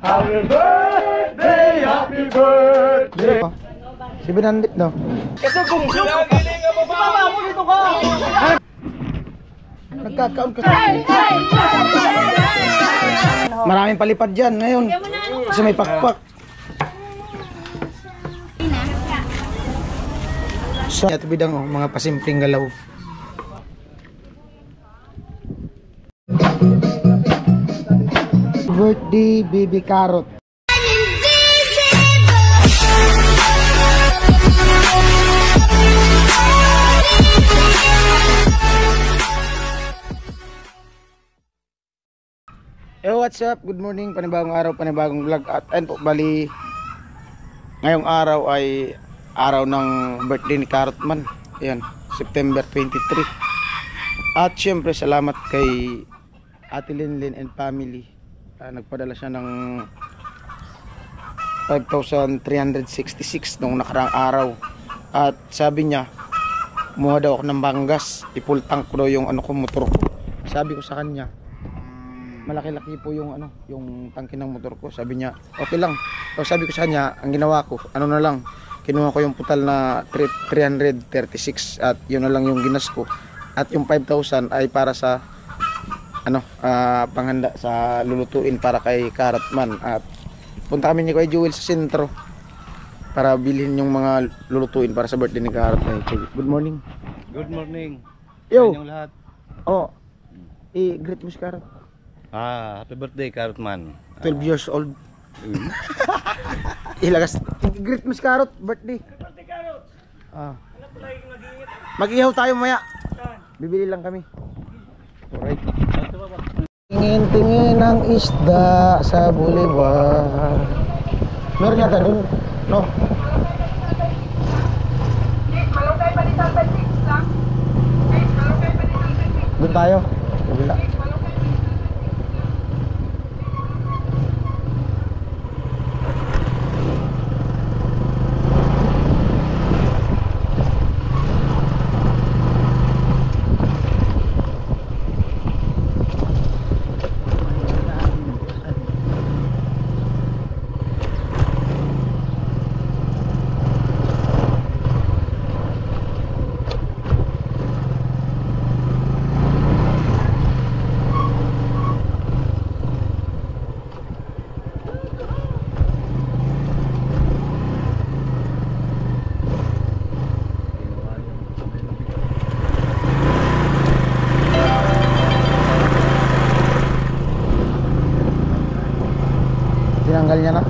Happy birthday, happy birthday. Si Binandit, no? Kasi kung giling ang baba mo dito ka. Nagkakaon ka. Maraming palipad dyan ngayon. Kasi may pakpak. Sa ito bidang mga pasimpleng galaw. Birthday baby carrot. Yo, what's up? Good morning, panibagong araw, panibagong vlog. At ayun po, bali ngayong araw ay araw ng birthday ni Carrotman. Ayan, September 23. At syempre salamat kay Ate Linlin and family. Nagpadala siya ng 5,366 nung nakaraang araw. At sabi niya, kumuha daw ako ng banggas, i-full tank ko daw yung motor ko. Sabi ko sa kanya, malaki-laki po yung yung tangke ng motor ko. Sabi niya, okay lang. So sabi ko sa kanya, ang ginawa ko, na lang, kinuha ko yung putal na 336 at yun na lang yung ginas ko. At yung 5,000 ay para sa panghanda sa lulutuin para kay Carrotman. At punta kami ni Kuya Jewel sa sentro para bilhin yung mga lulutuin para sa birthday ni Carrotman. Good morning. Good morning. Yo. Inyong lahat. Oh. I-greet mo si Carrot. Happy birthday, Carrotman. 12 years old. Ilagas. I-greet mo si Carrot, birthday. Birthday, Carrot. Mag-ihaw tayo maya. Bibili lang kami. Alright. Tingin-tingin ang isda sa buliwan. Meron yata dun, no? Doon tayo. Kabila. Tinanggal niya na.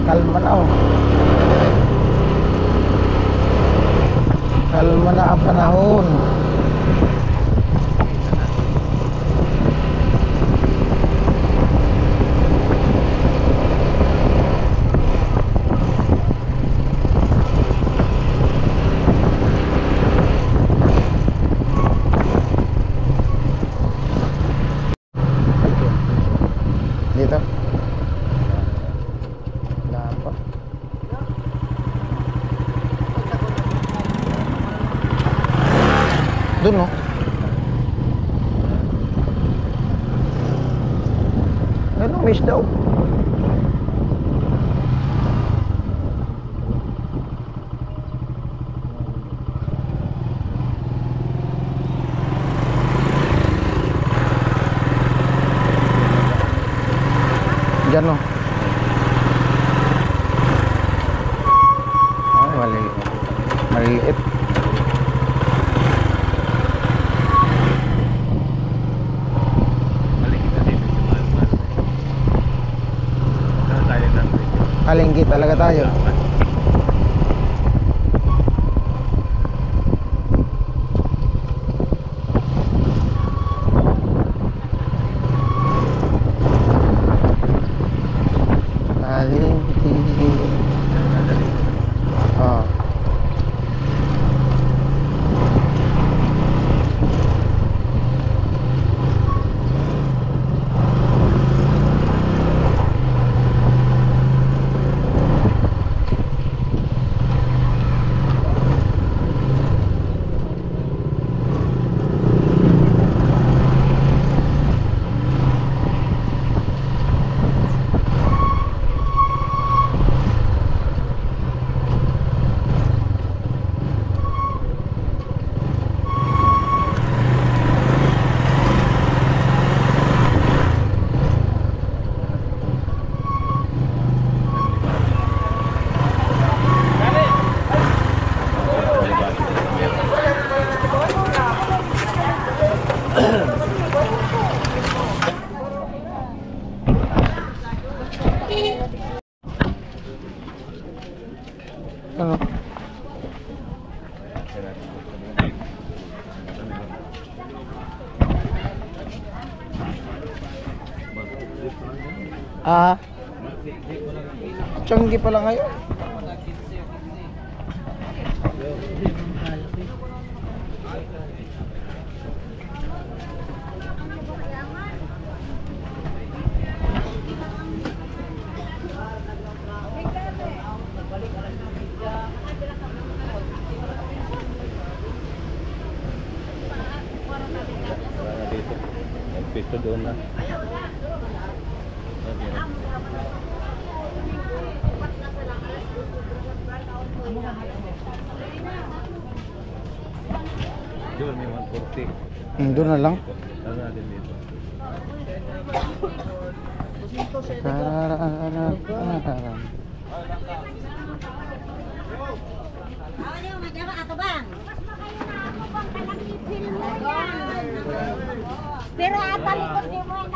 Kalma na Kalma na ang panahon. Dito. Wala pa. Doon, no? Ano, miss daw. Diyan, no? Ay, maliliit. Palengke talaga tayo. Ah, Tianggi pala ngayon. Wala dito. Nagpito doon na. Doon may 140. Doon na lang. Ano natin dito? Pero atalikod din mo yung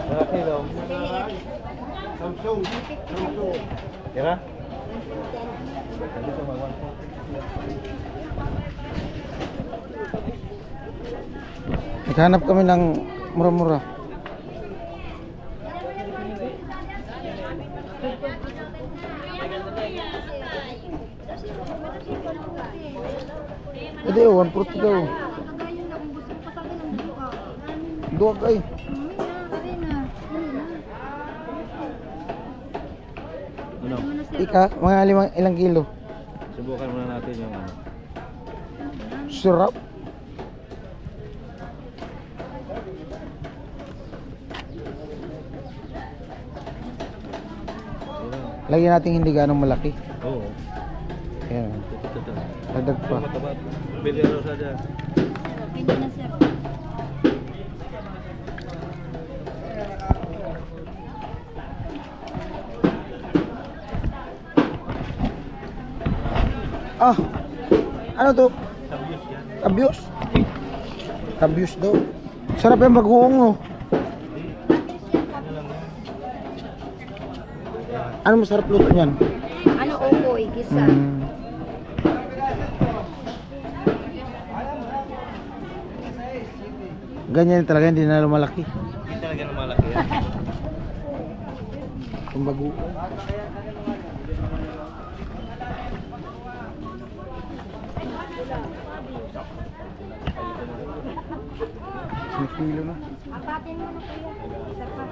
Mga kilo. Tira? Dito mag 140. Naghanap kami ng mura-mura. Hindi, 140 daw. Duwag ay. Ano? Ika, mga ilang kilo. Subukan muna natin yung ano. Sarap. Lagyan natin hindi ganong malaki. Oo. Ayan. Ito. Dagdag pa. Mataba. Bilyaro saja. Hindi na sir. Ah! Ano to? Sabios yan. Tabios? Tabios daw. Sarap yung bagoong oh. Ano masarap luto niyan? Ano ukoy, gisa. Ganyan talaga, hindi na lumalaki. Hindi talaga na malaki yan. Yung bagoong. May kilo na. Apatin mo na kuya. Isa pa.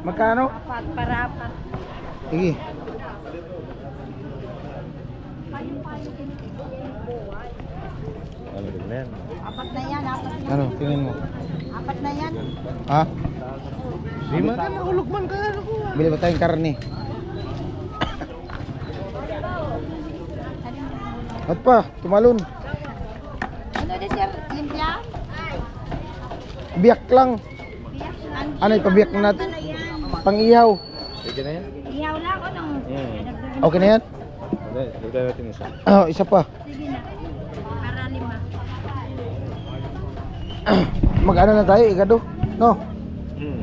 Magkano? Apat para apat. Sige. Ano din na yan? Apat na yan, apat na. Ano, tingin mo? Apat na yan. Ha? Di man ka nahulog man ka. Bili ba tayong karne? At pa, tumalon. Ano din sir? Limpya? Biyak lang. Biyak. Ano, ipabiyak na natin? Ano yan? Pang-ihaw. Pwede na yan? Ihaw lang o nung? Okay na yan? Dagdag natin isa. Oh, isa pa. Sige na. Para lima. Mag-ano na tayo, igado? No? Hmm.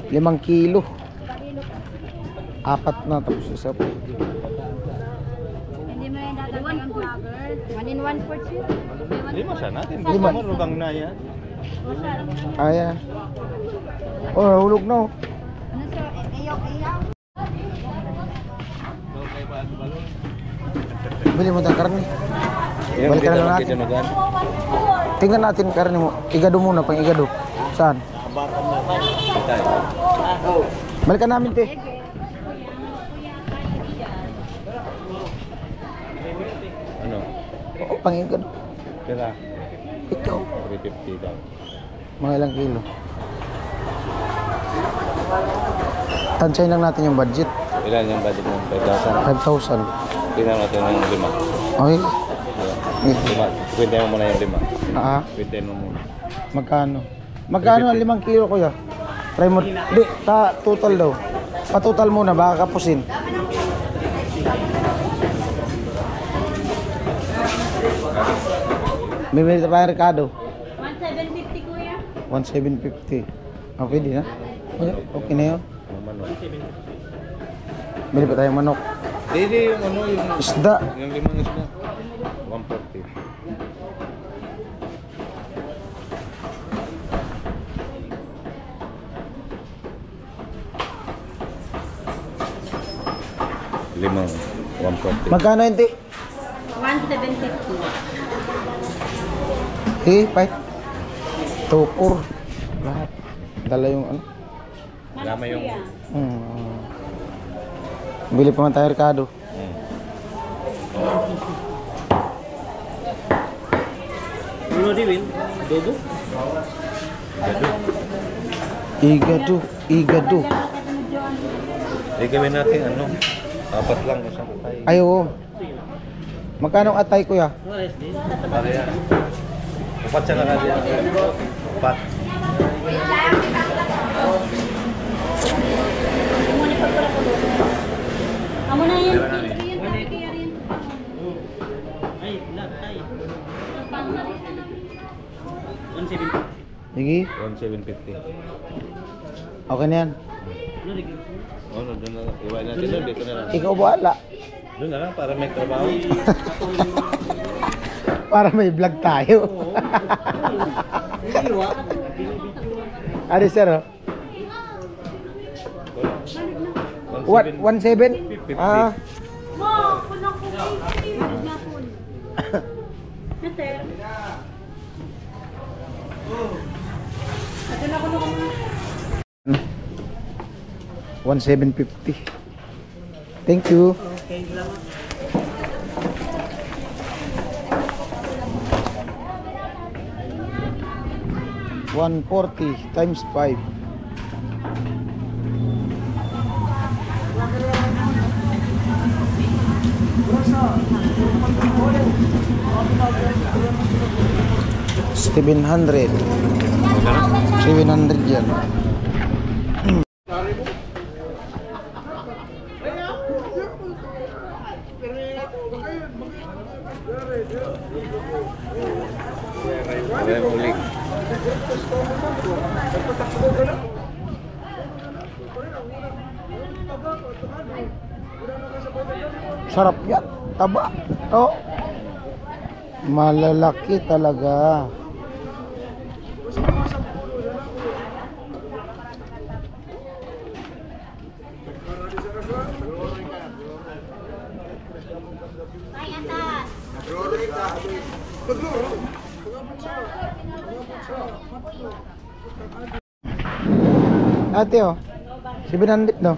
Limang kilo. Apat na, tapos isa pa. Hindi mo na yung dadagdagan ng vlogger. 1 in 1 for 2. Lima siya natin. Lima. Lima. Lubang na yan. Ayan. Oh, nahulog na oh. Ano sir? Iyaw. Bili mo tayong karne. Balikan na natin. Tinugan. Tingnan natin karne mo. Igado muna, pang igado. Saan? Balikan namin, te. Ano? Oo, pang igado. Pera. Ikaw. 350 daw. Mga ilang kilo. Tansyahin lang natin yung budget. Ilan yung budget ng 5,000? 5,000. Tingnan natin ng 5. Okay. Lima. Kwentahin mo muna yung 5. Ah, Kwentahin mo muna. magkano? Magkano ang 5 kilo, kuya? Try mo. Di, total daw. Pa-total muna, baka kapusin. Bibili pa yung Ricardo. 1,750 kuya. 1,750. Ah, pwede na. Okay na yun. Ang manok. Bili pa tayong manok. Hindi yung ano yung Isda. yung limang isda. 140. Limang 140. Magkano hindi? 1,750. Eh, pait. Tukor. Lahat. Dala yung ano. Lama yung Bili pa man tayo, Ricardo. Ano di Will? Dogo? Igado. Gawin natin ano? Apat lang isang atay. Ay, oo. Magkano ang atay, kuya? Para yan. Upat siya na natin. Upat. Amo na yan. Ay, lahat ay. 170. Sige. 1,750. Okay na yan. Ano di? Oh, doon na lang. Iwain natin doon. Dito na lang. Ikaw bahala. Doon na lang para may trabaho. Para may vlog tayo. Ano, sir? Oh? What? 1.7? Ah. Mo, kunang ko na po. Nater. Ito na ko na 1,750. Thank you. Okay, salamat. $140 times 5. $700. 700 yan. Kaya ulit. Sarap yan. Taba. Oh. Malalaki talaga. Ay, atas. Ate, oh. 700, no?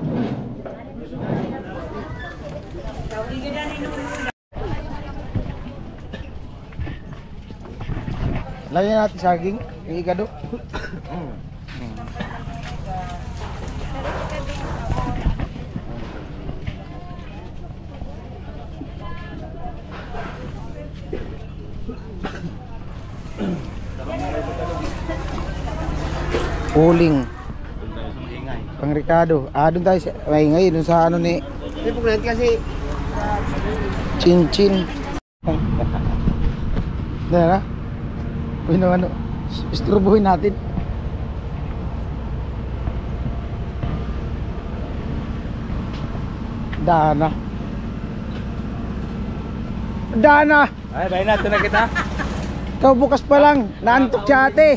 Lagyan natin saging, yung igado. Uling. Pang Ricardo. Ah, doon tayo sa maingay, doon sa ano ni Hindi po kasi Chin. Dala. Pino ano? Isturbuhin natin. Dana. Ay, bayan natin na kita. Ikaw bukas pa lang. Naantok si ate.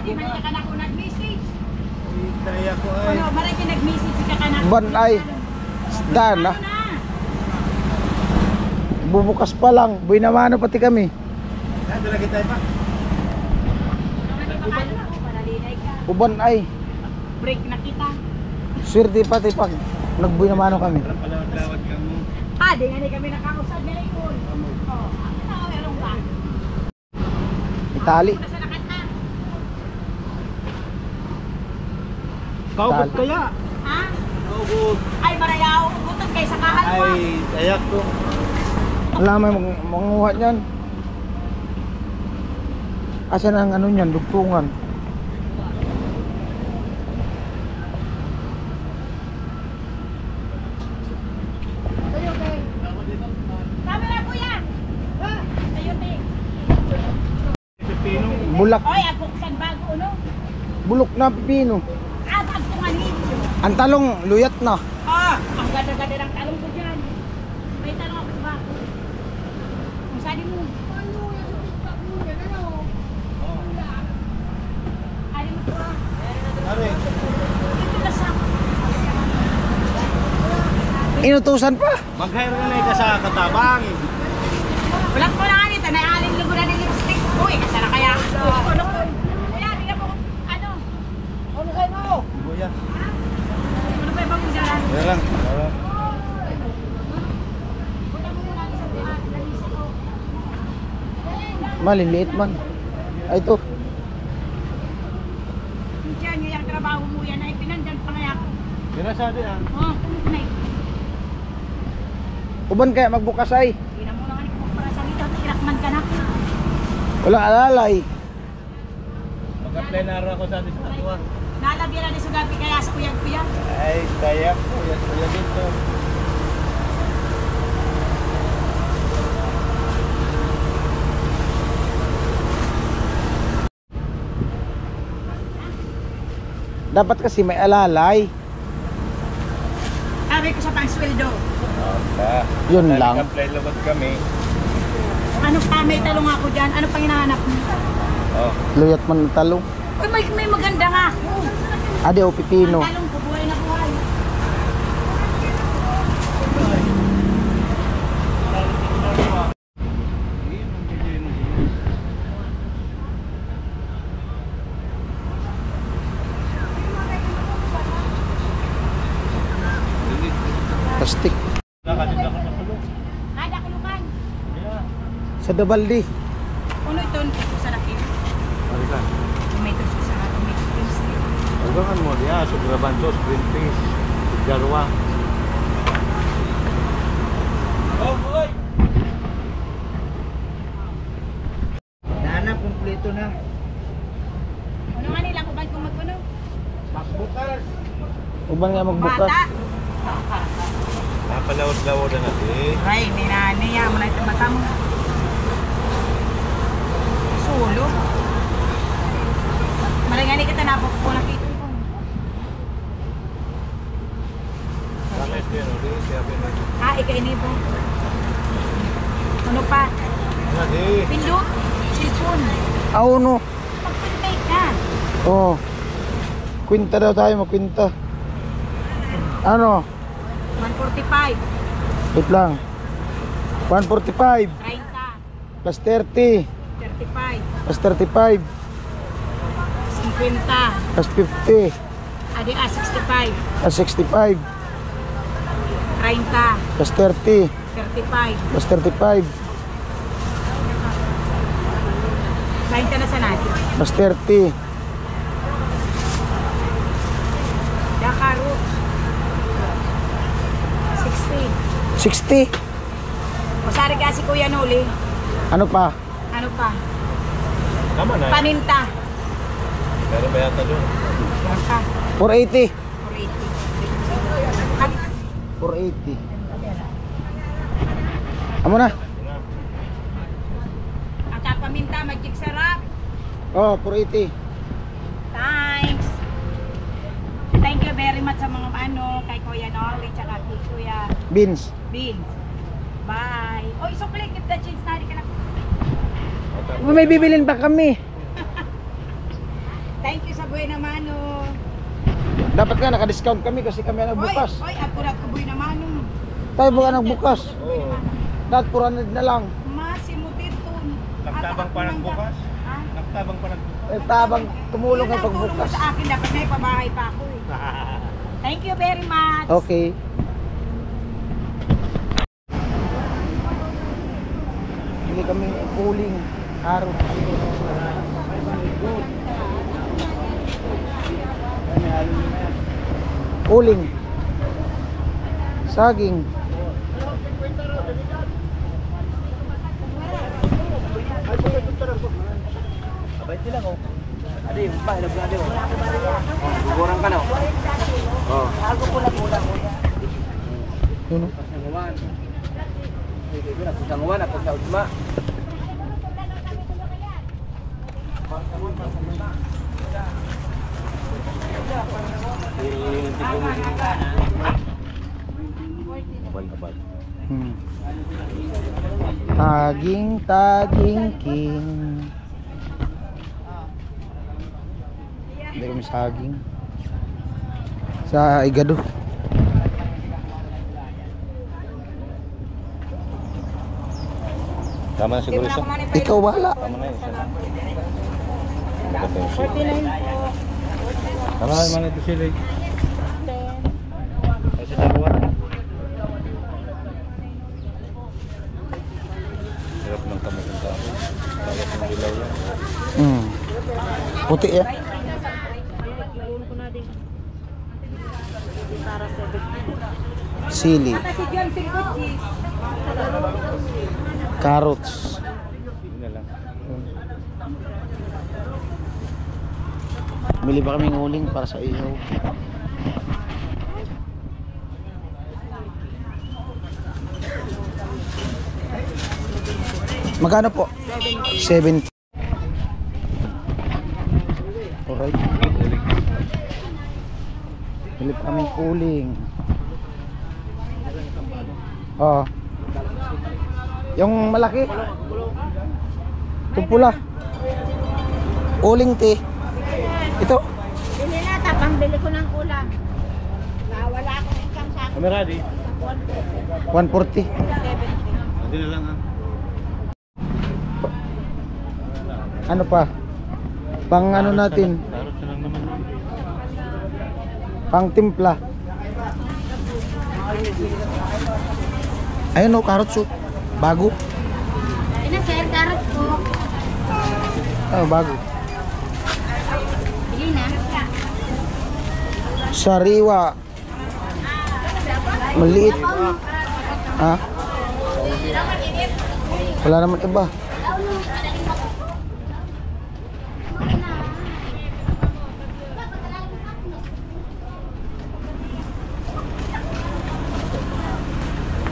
Di man ka na ko nag-message. Daya ko ay. Ano, maray ka nag-message ka ka na. Ban ay. Dana. Bubukas pa lang. Buhay naman pati kami. Nandun na kita pa. Uban ay. Break na kita. Swerte pati pag nagbuhay naman kami. Palawag-lawag ka mo. Di nga kami nakausad na rin ko. Oh, ang tao erong ba? Itali. Nasa nakata. kaubot kaya. Ha? Kaubot. Ay, marayaw. Gutom kay sa kahal mo. Ay, ayak ko. Wala may manguha niyan. Asan ang ano niyan? Dugtungan. Tama na, kuya. Ayun, te. Bulak. Oy, ako sang bago, no? Bulok na pipino. Agtungan nito. Ang talong, luyat na. Ang ganda-ganda ng talong ko dyan. May talong ako ba? Ali mo. Ali mo to. Ano eh? Ito na sa. Inutusan pa. Mag-hire na ka sa katabang. Walang ko na nga nito. Naialin lang ko na ng lipstick. Uy, kasara kaya. Ano ko? Kuya, bigyan mo. Ano? Ano kayo mo? Kuya. Ano ba ibang usaran? Yan lang. Maliliit man. Ay, ito. Diyan, yung trabaho mo yan ay pinandan pa kaya ako. Yan na sa atin ah. Oh, kunay. Uban kaya magbukas ay. Hindi na muna ka nito para sa dito. Irakman ka na. Walang alalay. Mag-apply na rin ako sa atin sa atuwa. Nalabyan na ni Sugabi kaya sa kuyag-kuya. Ay, kaya po. Kuya dito. Dapat kasi may alalay. Sabi ko sa pangsweldo. Yun lang. Nag-apply lubot kami. Ano pa, may talong ako dyan. Ano pang hinahanap mo? Oh. Luyat man ng talong. Uy, may maganda nga. Ade o pipino. Ang talong ko, buhay na buhay. Plastic. Nakadito ako sa kulong. Ada kulukan. Yeah. Sa Dabaldi. Uno ito, ito sa laki. Halika. Tomato sa tomato paste. Huwag mo diya. Sobraban sauce, green peas, garwa. Oh, boy! Nahanap, kumpleto na. Ano nga nila, kubad kung magpuno? Magbukas. Uban nga magbukas. Bata. Napalawad-lawad na natin. Ay, niya mo na ito mata mo. Sulo. Malangani kita na po nakita ko. Bakit yun? Kaya pinag... Ah, ikainip po. Ano pa? Ano di? Pindot. Cellphone. Auno. Mag-make na. Oh. Kwinta daw tayo, magkwinta. Ano? 145. Wait lang. 145 30. plus 30 35. plus 35 50. plus 50 Adi 65. plus 65 30. plus 30 35. plus 35 30 na sa natin. plus 30 Dakaro. 60. 60. Masari ka si Kuya Noli. Ano pa? Ano pa? Tama na. Paninta. Pero ba yata doon? Yan pa. 480. 480. 480. Amo na. Ang kapaminta, magic sarap. Oh, 480. Thanks. Thank you very much sa mga kay Kuya Noli, tsaka kay Kuya Beans. Bill. Bye. Oh, isukli, keep the jeans na, ka na. May bibilin pa kami. Thank you sa buhay na mano. Dapat nga naka-discount kami kasi kami ang nagbukas. Oy, akurat ko buhay na mano. Tayo buka nagbukas. Oo. Dapat 400 na lang. Masimutin. Nagtabang pa nagbukas? Ha? Nagtabang pa nagbukas? Eh, tabang tumulong ang Yun ang tulong mo pagbukas. sa akin, dapat may pabahay pa ako eh. Thank you very much. Okay. Bili kami cooling araw. Cooling. Saging. Abay sila ko. Adi, pa, ilab na adi mo. Gugurang ka na. Oh. Ako pula-pula kuya. Yun. Sanguan. Ako sanguan, ako sa utma. Abal. Taging king. Hindi kami saging. Sa Igado. Tama na siguro isa. Ikaw wala. Tama na isa. 49 po. Tama na naman ito sila. Ay sa dalawa. Hirap ng kamay ng tao. Tapos ng dilaw yan. Puti ya. Sili. Si John Silguchi. Carrots. Yun na lang. Bili ba kaming uling para sa ihaw? Magkano po? 70. Alright. Bili pa kaming uling. Oo. Yung malaki. Itong pula. Uling te. Ito. Bili na, tapang bili ko ng ulam. Wala akong income sa akin. Camera di. 140. 70. Hindi na lang ha. Ano pa? Pang ano natin? Tarot na lang naman. Pang timpla. Ayun o, carrots o. Bago. Ina sir, carrot po. Oh, bago. Bili na. Sariwa. Maliit. Ha? Wala naman iba.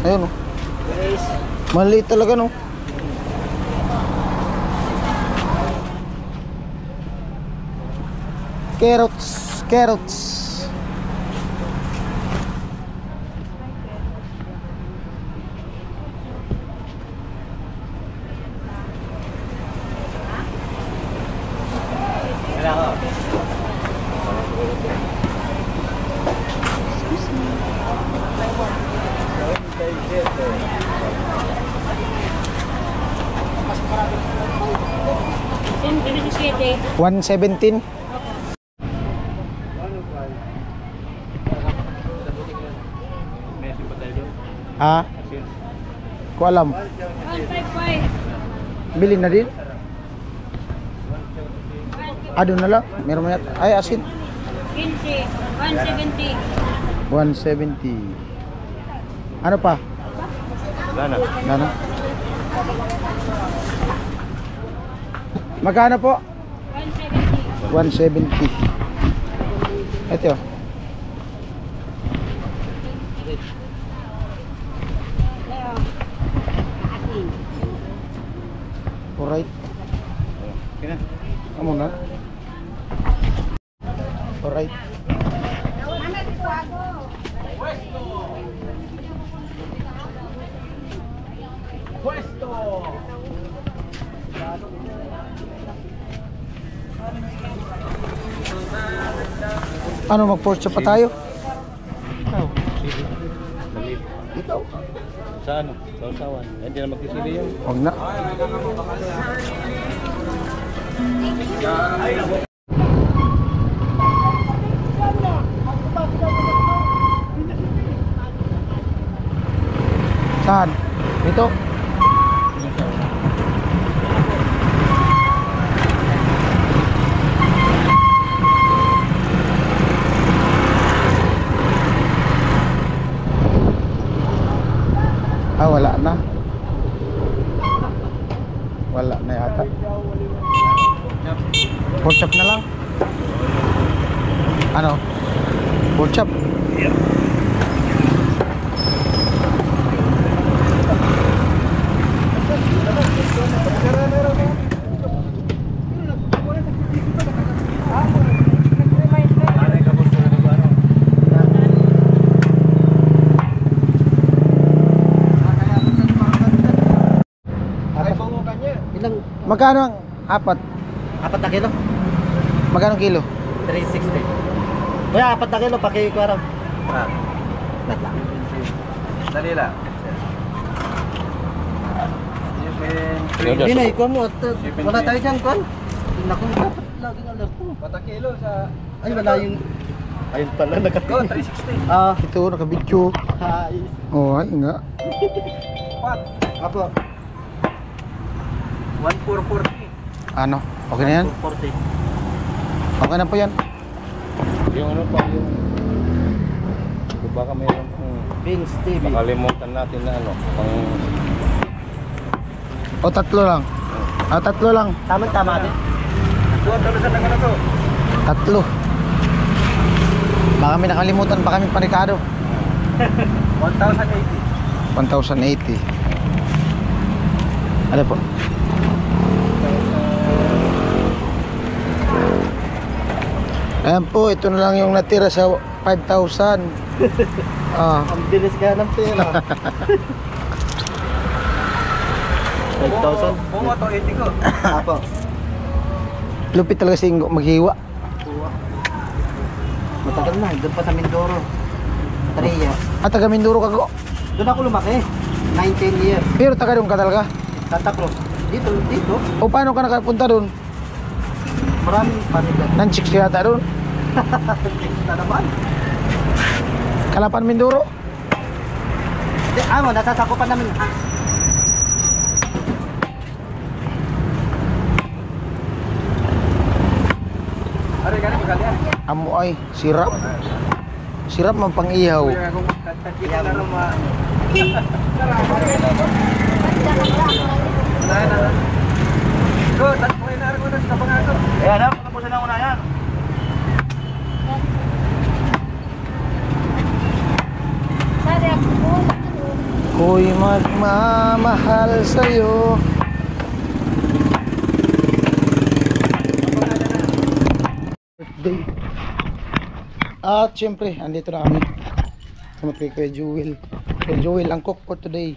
Ayun o. Maliit talaga no. Carrots. Bili si Siete. 117. Mesin pa tayo doon. Ha? Mesin. Ko alam. 155. Bili na din. Doon na lang. Meron mo yata. Ay, asin. 15. 170. 170. Ano pa? Wala na. Ano? Magkano po? 170. 170. Ito. Alright. Okay na. Amo na. Alright. Ano, mag-porch pa tayo? Sili. Maliit. Ikaw. Sa ano? Sa usawan. Hindi na magkisili yan. Huwag na. Saan? Ito. Wala na. Wala na yata. Pork chop na lang. Ano? Pork chop. Magkano ang apat? 4 na kilo? Magkano kilo? 360. Kuya, 4 na kilo, paki-kuwaraw. Natla. Dali lang. Hindi na, ikaw mo. Wala tayo dyan, kuwan. Naku, dapat laging alam ko. 4 kilo sa... Ay, wala yung... Ayun pala, Go, nakatingin. 360. Ah, Ito, nakabidyo. hi. Oh, ay nga. What? Apo, 1440. Ano? Okay na yan? 40. Okay na po yan. Yung ano pa yung baka mayroon pang Vince TV. makalimutan natin na ano pang O, tatlo lang. Ah, tatlo lang. Tama din. Doon, talusan lang ano to. Tatlo. Baka may nakalimutan pa kami parikado. 1,080. 1,080. Ano po? Ayan po, ito na lang yung natira sa 5,000. Ah, Ang bilis kaya ng pera. 5,000. Bungo to, 80 ko. Apo. lupit talaga si Ingo maghiwa. Matagal na, doon pa sa Mindoro. 3 years. At taga Mindoro ka ko. Doon ako lumaki. 19 years. Pero taga doon ka talaga. Santa Cruz. Dito. O paano ka nakapunta doon? Maraming panigan. Nanchicks yata doon. Na naman. Kalapan Mindoro. Nasasakupan namin. Ari, gani magali yan. Amo ay, sirap. Sirap man pang ihaw. Kuya, kung kakita na naman. Go, tas mo inaari ko na sa pangato. Ayan na, pagkapusin na una yan. Ko'y magmamahal sa'yo. Birthday. At syempre, andito na kami. Sama kay Kuya Jewel. Kuya Jewel ang cook for today.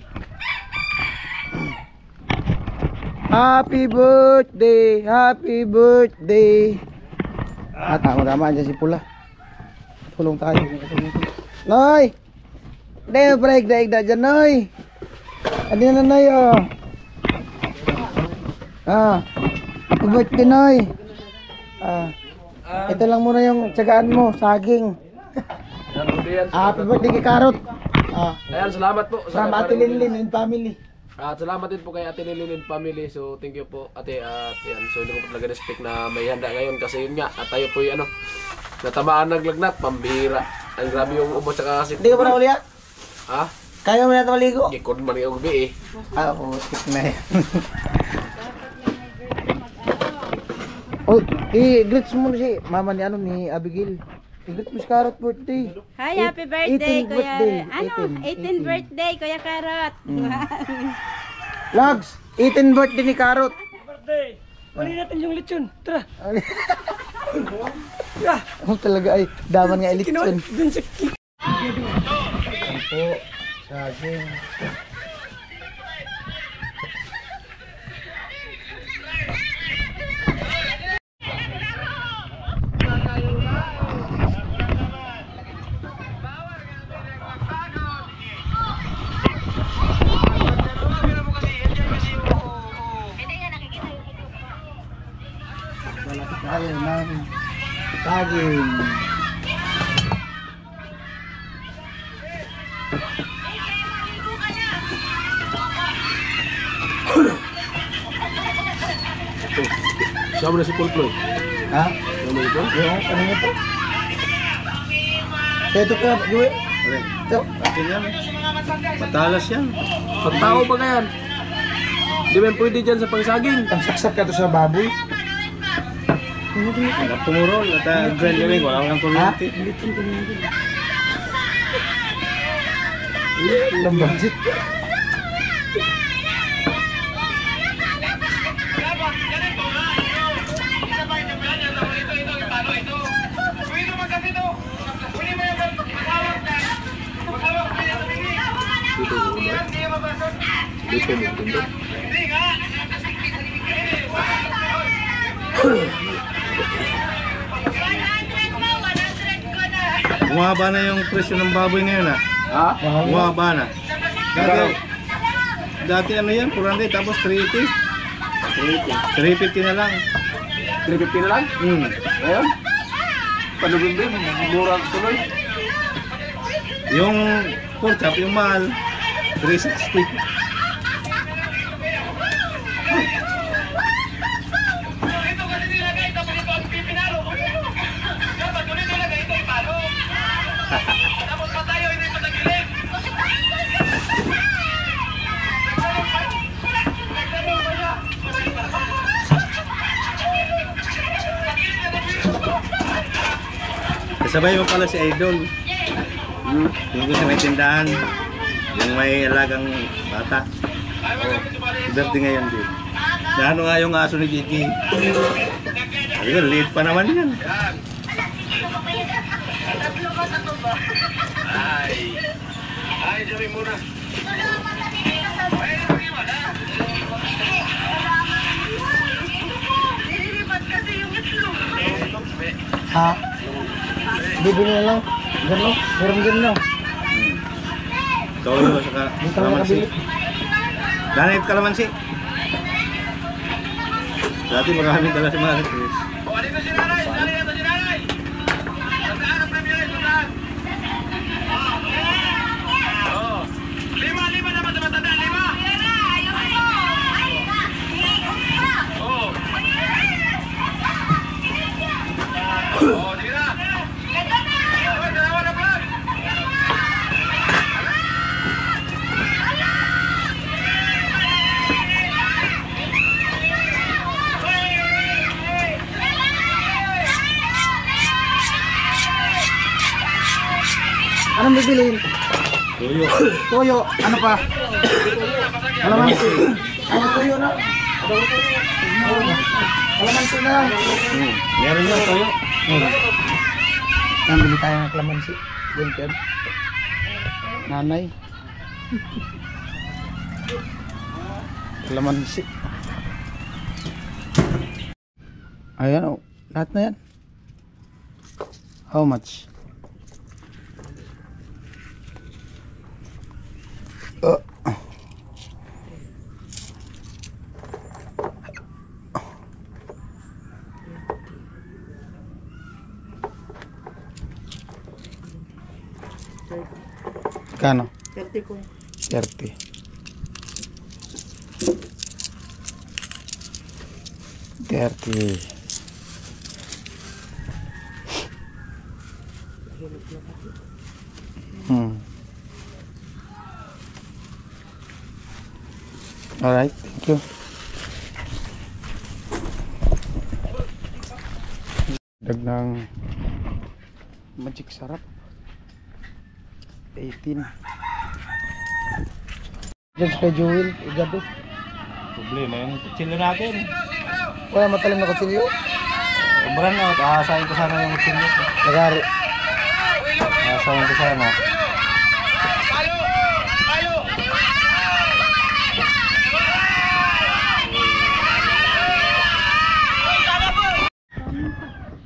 Happy birthday! Happy birthday! At tama-tama dyan si Pula. Tulong tayo. Noy! Deo break daig dyan, Noy! Adi na Noy, oh! Happy birthday, Noy! Ito lang muna yung tsagaan mo, saging. Happy birthday kay Karot! Ayan, salamat po. Sama Ate Linlin and family. At salamat din po kay Ate Lilin and family. So, thank you po, Ate. At yan, so hindi ko po talaga respect na may handa ngayon. Kasi yun nga, at tayo po yung natamaan naglagnat, pambihira. Ang grabe yung ubo tsaka kasi. Hindi ka pa na uli ah? Ha? Kaya mo na ito maligo? Gikod man yung ubi eh. Oo, skip na yan. Oh, i-greets mo na si mama ni ni Abigail. I-greets mo si Karot birthday. Hi, happy birthday, 18th Kuya. birthday. Ano? 18th birthday, Kuya Karot. Lags, 18 birthday ni Karot. Uli natin yung lechon. Tara. Ano talaga ay daman nga eleksyon. Dun sa Ano po, saging. Malapit tayo ng saging. Sama na si Paul Floyd. Ha? Sama ito? Yung kanina po. Ito po, Joey. Ito. matalas yan. Pagtao pa kayan. Di ba pwede dyan sa pangsaging? Ang saksak ka to sa baboy. Pumurol at grand living wala kang kuryente. Lambangsit. Dito mo. Dito mo. Bumaba na yung presyo ng baboy ngayon ah. Ha? Bumaba na. Dati ano yan, 400 tapos 380. 350 na lang. 350 na lang? Ngayon? Panubimbi, mura tuloy. Yung pork chop, yung mahal, 360. Kasabay mo pala si Idol. Yung gusto may tindahan. Yung may alagang bata. Birthday ngayon din. Ano nga yung aso ni Gigi? Ayun, late pa naman yan. Ay, sabi muna. Ha? Bibili na lang. Gano'n? Meron din na. Toyo, saka Dito na kalamansi. nakabili. Danay at kalamansi. Dati maraming dala si Maris. Anong bibiliin? Toyo. Toyo. Ano pa? Kalamansi. Ano toyo na? Kalamansi na lang. Meron yan, toyo. Nambili tayo ng kalamansi. Yun, Ken. Nanay. Kalamansi. Ayan o. Lahat na yan. How much? Kano? 30 po. 30. Alright, thank you. Dag ng magic sarap. 18. Diyan kay Jewel, igabi. Problema yung kutsilyo natin. Wala matalim na kutsilyo. Sobrang na, aasahin ko sana yung kutsilyo. Nagari. Aasahin ko sana.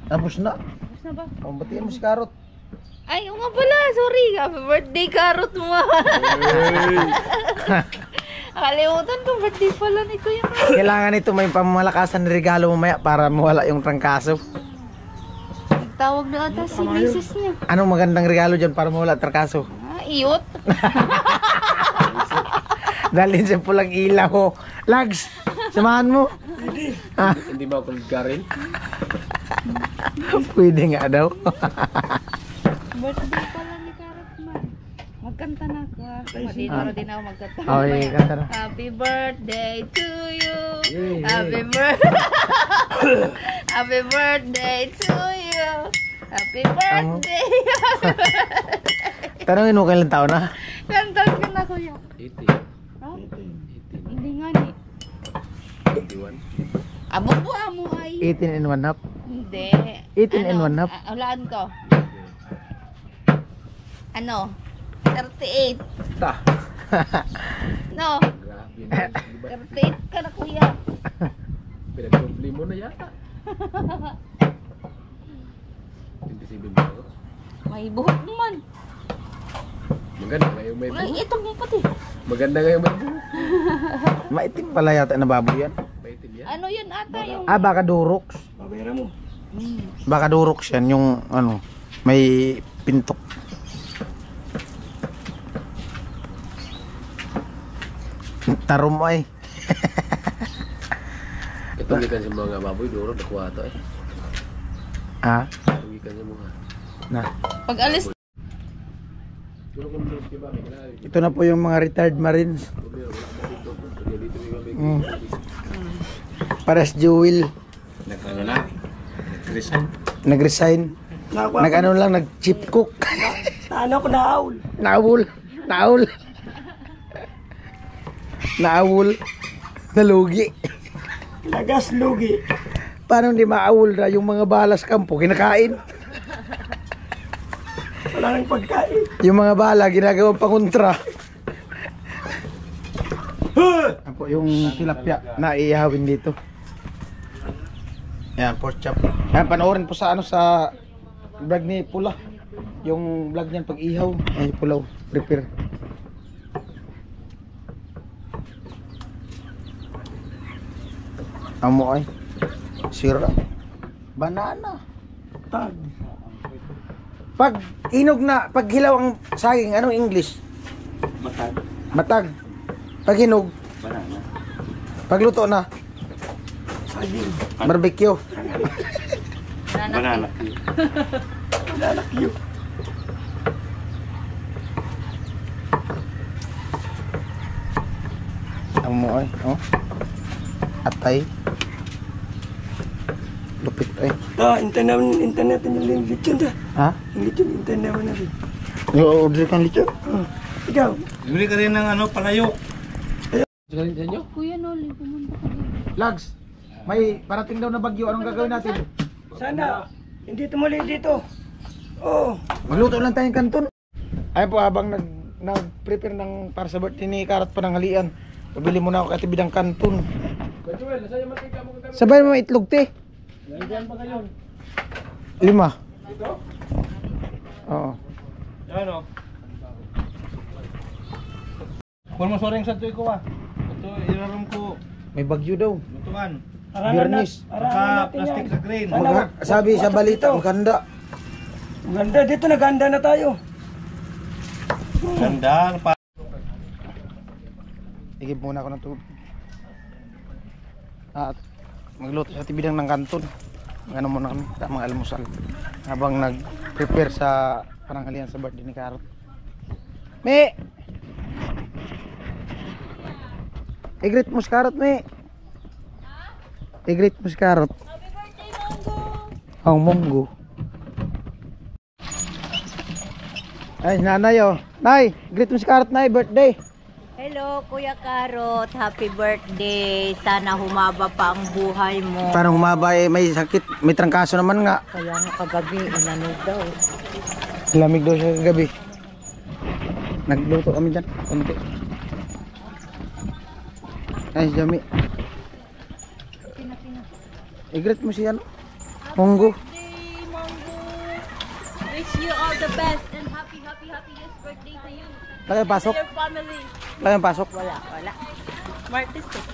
Tapos na. Tapos na ba? Oh, batiin mo si Karot. Ay, oo nga pala. Sorry. Happy birthday, Karot mo. Nakalimutan ko. Birthday pala ni Kuya. Kailangan ito may pamalakasan na regalo mamaya para mawala yung trangkaso. Tawag na ata si misis niya. Anong magandang regalo dyan para mawala trangkaso? Ah, iyot. Dalhin sa pulang ilaw mo. Lags, samahan mo. Hindi ba ako nagkarin? Pwede nga daw. Birthday pala ni Karot man. Magkanta na ako. Dito din ako magkanta. Okay, kanta na. Happy birthday to you. Happy birthday. Happy birthday to you. Happy birthday. Tanongin mo kailan taon na? Ilang taon ka na, Kuya? 80. Ha? Hindi nga ni. 81. Amo po, amo ay. 18 and 1 half. Hindi. 18 and 1 half. Ulaan ko. Ano? 38. Ta. No? Grabe na. 38 ka na, Kuya. Pinag-problemo na yata. 27 ba ako? May buhok naman. Maganda nga yung may Ay, buhok. ito mo pati. Maganda nga yung may buhok. Maitim pala yata na baboy yan. Maitim yan. Ano yun ata yung... Ah, baka duroks. Babayaran mo. Baka duroks yan, yung ano, may pintok. Tarom ay. Itong ikan sa mga baboy, duro, nakuha ito eh. Ah, Itong ikan sa mga. na. Pag alis... Duro kung dito, diba? May kailangan. Ito na po yung mga retired marines. Wala mo dito. Kaya dito may baboy. Mm. Pares Jewel. Nag-ano na? Nag-resign. Nag-resign. Nag-ano lang, nag-chip cook. Ano ko naaul. Naawol. Naawol. Naawol. Nalugi. Lagas lugi. Paano hindi maawol na yung mga balas kampo kinakain? Wala nang pagkain. Yung mga bala ginagawang pangontra. Ako yung tilapia na iihawin dito. Yan, pork chop. Yan, panoorin po sa ano sa vlog ni Pula. Yung vlog niyan pag ihaw. Ay, Pulaw. Prepare. Amo ay. Sira. Banana. Tag. Pag inog na, pag hilaw ang saging, anong English? Matag. Matag. Pag hinog, Banana. pag luto na, Saging. barbecue. Banana. Banana cue. Amo ay, oh. Atay. Lupit ay. Internet yung lechon dah. Ha? Yung lechon, internet mo na rin. I-order kang lechon? Ikaw. Bili ka rin ng ano, palayo. Galing sa inyo? Kuya Noli, pumunta ka dito. Lags, may parating daw na bagyo. Anong gagawin natin? Sana, hindi tumuli dito. Oo. Magluto lang tayong kanton. Ayun po, habang nag-prepare ng para sa birthday ni Karat pananghalian, pabili muna ako katibidang kanton. Joel, nasa yung matika mo kami? Sabay mo itlog, te. Nandiyan pa ngayon. 5. Ito? Oo. Ano? Kung mo soreng sa tuwi ko ah. Ito, iraram ko. May bagyo daw. Lutuan. Biyernes. Baka plastic sa green. Sabi sa balita, maganda. Ganda, dito naganda na tayo. Ganda. Igib muna ako ng tubig. At magluto sa tibidang ng kanton. Ano muna kami, tamang almusal. Habang nag-prepare sa pananghalian sa birthday ni Karot. Me! I-greet mo si Karot, me. I-greet mo si Karot. Happy birthday, Mongo! Ang monggo. Ay, nanay oh. Nay, greet mo si Karot, nay, birthday. Hello, Kuya Karot. Happy birthday. Sana humaba pa ang buhay mo. Parang humaba eh, may sakit, may trangkaso naman nga. Kaya nga kagabi, inano daw. Lamig daw siya kagabi. Nagluto kami dyan, konti. Ay, Jami. I-greet mo siya, no? Monggo. Birthday, Mongo! Wish you all the best and happiest birthday to you. Lagay pasok. Your family. Lagay pasok. Wala. Martes eh.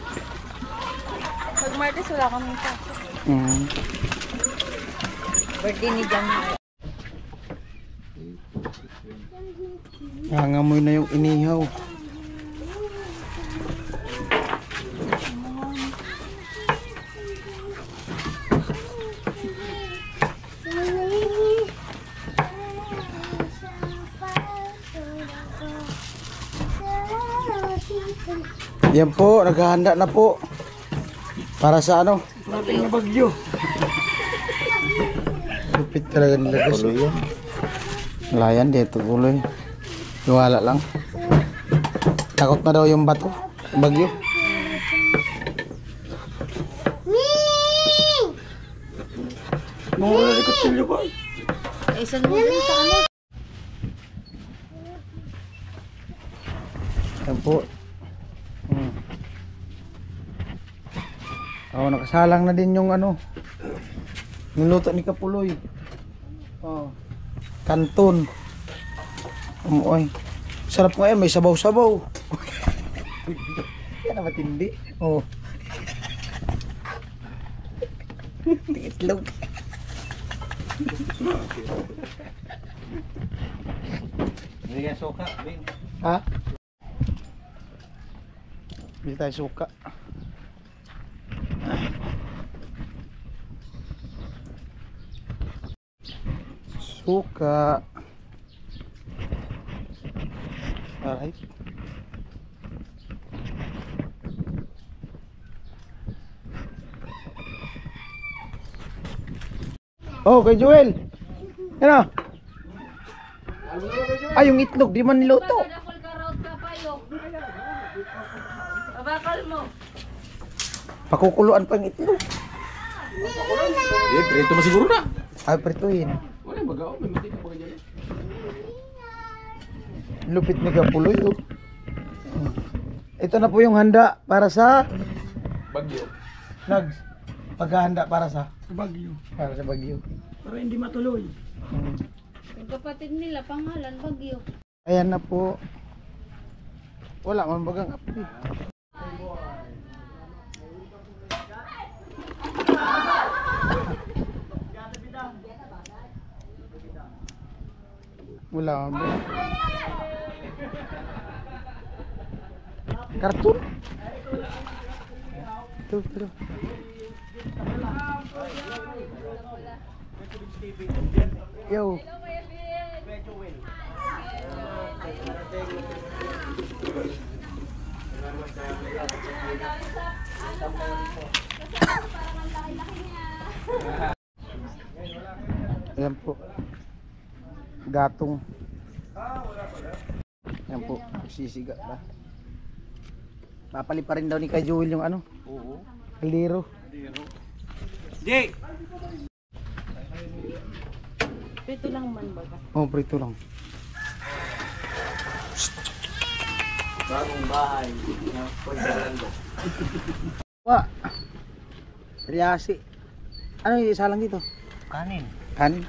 Pag Martes wala kami pasok. Birthday ni Jamie. Nangamoy na yung inihaw. Yan po, naghahanda na po. Para sa ano? Nating bagyo. Lupit talaga nila kasi. Layan dito tuloy. Iwala lang. Takot na daw yung bato. Bagyo. Mga wala likot silyo ko. Isan mo din sa ano? Yan po. Oh, nakasalang na din yung ano. Niluto ni Kapuloy. Oh. Kanton. Umuoy. Sarap nga yan, may sabaw-sabaw. Yan na matindi. Oh. Itlog. Hindi yan suka, Bing. Ha? Hindi tayo suka. Suka. Alright. Oh, kay Joel. Ano? Ay, yung itlog, di man niluto. Bakal mo. Pakukuluan pa yung itlog. Prito mo siguro na. Ay, prituhin. Wala, magaw. May matik pa ganyan. Lupit ni Kapuloy. Oh. Ito na po yung handa para sa Bagyo. Nags. Paghahanda para sa Bagyo. para sa Bagyo. Para hindi matuloy. Yung kapatid nila, pangalan, Bagyo. Ayan na po. Wala man bagang apoy. Wala man bagang. Karton? Ito. Yo. Ayan po. Gatong. Ayan po. Sisiga ba? Papali pa rin daw ni Kay Joel yung ano? Oo. Kaliro. Jay! Ito lang man baga. Oh, prito lang. Bagong bahay ng Pagdarando. Wa. Riyasi. Ano yung isa lang dito? Kanin. Kanin.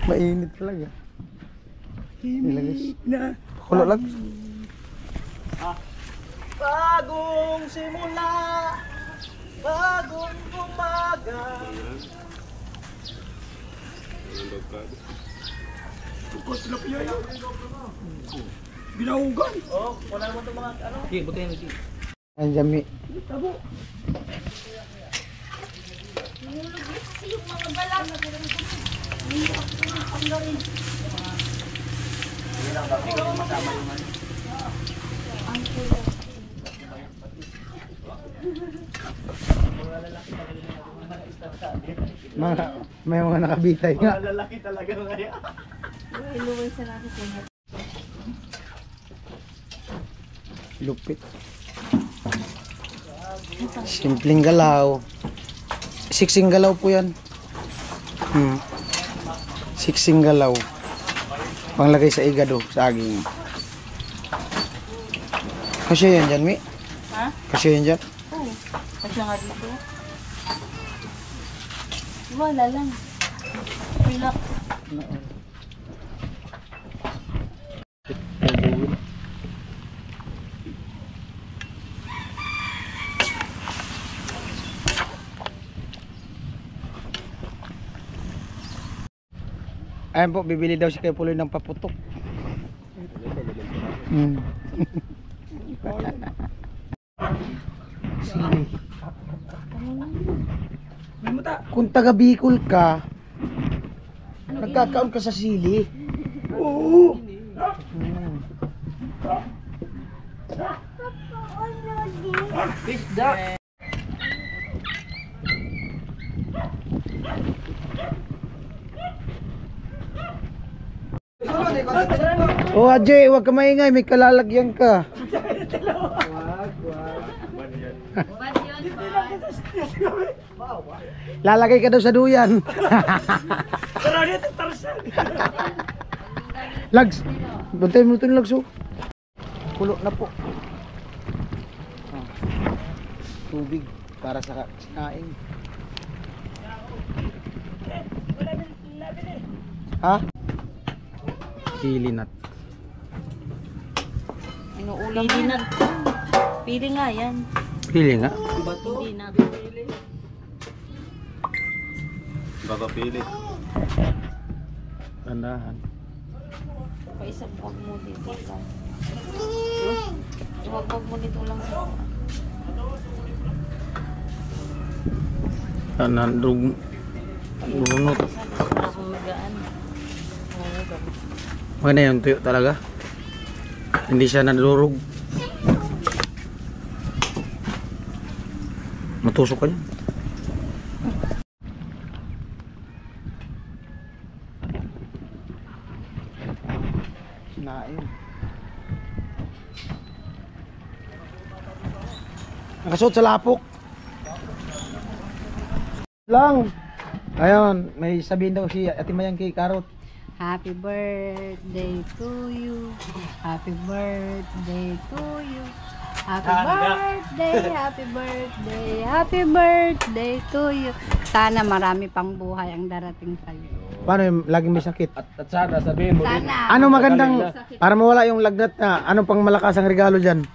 Mainit talaga. Nilagay. Kulo lang. Bagong simula, bagong umaga. Binaugan. Oh, wala naman itong mga ano. Sige, buti yan. Ang jami. May mga nakabitay nga. Lalaki talaga ngayon. Iluway sa laki ko. Lupit. Simpleng galaw. Siksing galaw po yan. Siksing galaw. Panglagay sa igado, saging. Kasi yan dyan, Mi? Ha? Kasi yan dyan? Oo. Kasi nga dito. Wala lang. Relax. Ayan po, bibili daw si Kay Puloy ng paputok. Sili. Kung taga Bicol ka, nagkakaon ka sa sili. Oo. Oh, Ajay, huwag ka maingay, may kalalagyan ka. Lalagay ka daw sa duyan. Lags, buntay mo ito yung lags, oh. Pulo na po. tubig para sa sinaing. Ha? Pili nut. Inuulam Pili nut. Pili nga yan. Pili nga. Pili nut. Baka pili. Tandahan. Paisang wag mo dito lang. Wag mo dito lang sa Nandrug. Lunot. para humagaan. Maganda yung tuyo talaga. Hindi siya nadurog. Matusok ka niyan. Sinain. Nakasuot sa lapok. Lang. Ayun, may sabihin daw si Ate Mayang kay Karot. Happy birthday to you. Happy birthday to you. Happy birthday, happy birthday, happy birthday to you. Sana marami pang buhay ang darating sa iyo. Paano yung laging may sakit? At sana sabihin mo din. Sana. Ano magandang, para mawala yung lagnat na, anong pang malakas ang regalo dyan?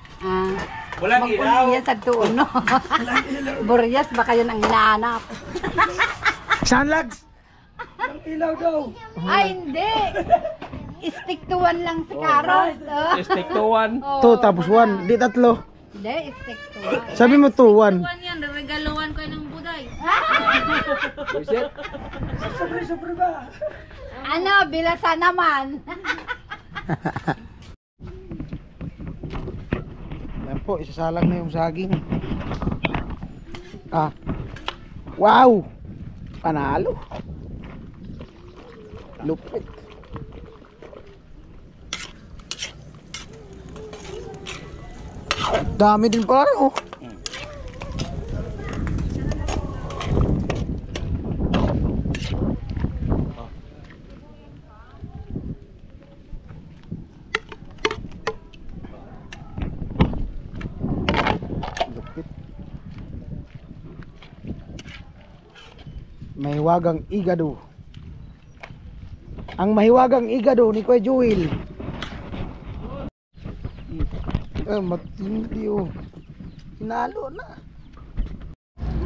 Walang ilaw. Mag-Burias at doon, no? Burias, baka yun ang hinahanap. Sunlags! Ay, hindi! Stick to one lang si Karot. Stick to one. 2 tapos 1, di 3. Hindi, stick to one. Sabi mo 2, 1. Yan, regaluhan ko ng buday. Visit. Ano, bilasa naman. Yan po, isasalang na yung saging. Ah. Wow! Panalo. Lupit. Dami din pala, no? Lupit. Mahiwagang igado. Ang mahiwagang igado ni Kuya Joel. Matindi oh. Hinalo na.